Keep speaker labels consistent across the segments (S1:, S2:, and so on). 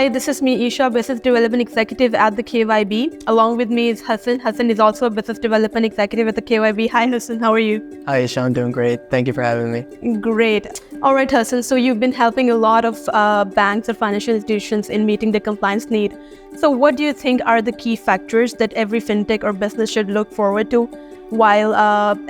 S1: Hi, this is me, Isha, Business Development Executive at the KYB. Along with me is Hassan. Hassan is also a Business Development Executive at the KYB. Hi, Hassan. How are you?
S2: Hi, Isha. I'm doing great. Thank you for having me.
S1: Great. All right, Hassan. So you've been helping a lot of banks or financial institutions in meeting the compliance need. So what do you think are the key factors that every fintech or business should look forward to while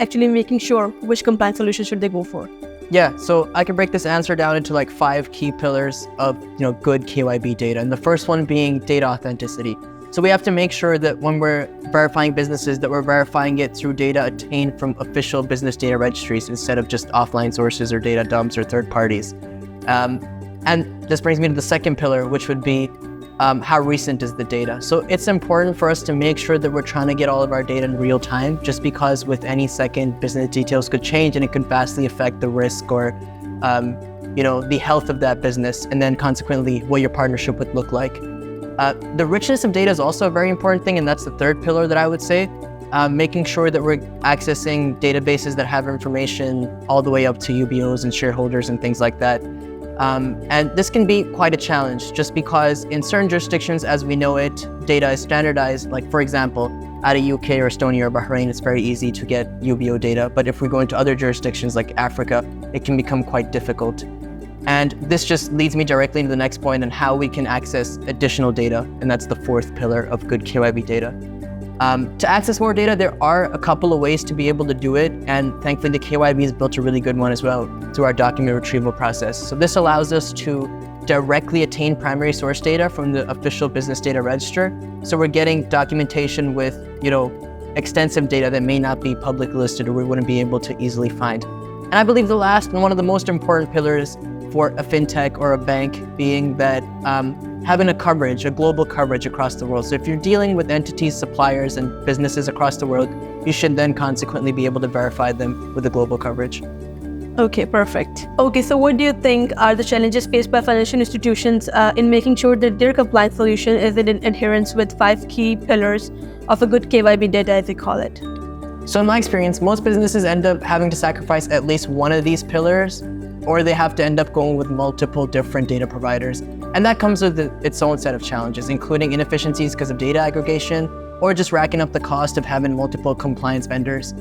S1: actually making sure which compliance solution should they go for?
S2: Yeah, so I can break this answer down into like 5 key pillars of good KYB data. And the first one being data authenticity. So we have to make sure that when we're verifying businesses, that we're verifying it through data obtained from official business data registries instead of just offline sources or data dumps or third parties. And this brings me to the second pillar, which would be how recent is the data. So it's important for us to make sure that we're trying to get all of our data in real time, just because with any second, business details could change and it could vastly affect the risk or the health of that business, and then consequently what your partnership would look like. The richness of data is also a very important thing, and that's the third pillar that I would say. Making sure that we're accessing databases that have information all the way up to UBOs and shareholders and things like that. And this can be quite a challenge just because in certain jurisdictions, as we know it, data is standardized. Like for example, out of UK or Estonia or Bahrain, it's very easy to get UBO data. But if we go into other jurisdictions like Africa, it can become quite difficult. And this just leads me directly into the next point on how we can access additional data. And that's the fourth pillar of good KYB data. To access more data, there are a couple of ways to be able to do it, and thankfully the KYB has built a really good one as well through our document retrieval process. So this allows us to directly attain primary source data from the official business data register. So we're getting documentation with, extensive data that may not be publicly listed or we wouldn't be able to easily find. And I believe the last and one of the most important pillars for a fintech or a bank being that having a global coverage across the world. So if you're dealing with entities, suppliers, and businesses across the world, you should then consequently be able to verify them with a global coverage.
S1: Okay, perfect. Okay, so what do you think are the challenges faced by financial institutions in making sure that their compliance solution is in adherence with 5 key pillars of a good KYB data, as they call it?
S2: So in my experience, most businesses end up having to sacrifice at least one of these pillars, or they have to end up going with multiple different data providers. And that comes with its own set of challenges, including inefficiencies because of data aggregation, or just racking up the cost of having multiple compliance vendors.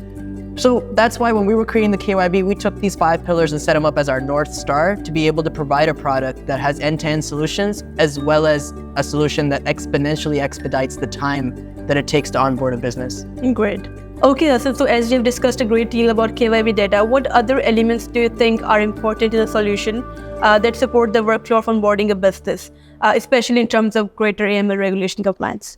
S2: So that's why when we were creating the KYB, we took these 5 pillars and set them up as our North Star to be able to provide a product that has end-to-end solutions, as well as a solution that exponentially expedites the time that it takes to onboard a business.
S1: Great. Okay, Hassan, so as you've discussed a great deal about KYB data, what other elements do you think are important in a solution that support the workflow of onboarding a business, especially in terms of greater AML regulation compliance?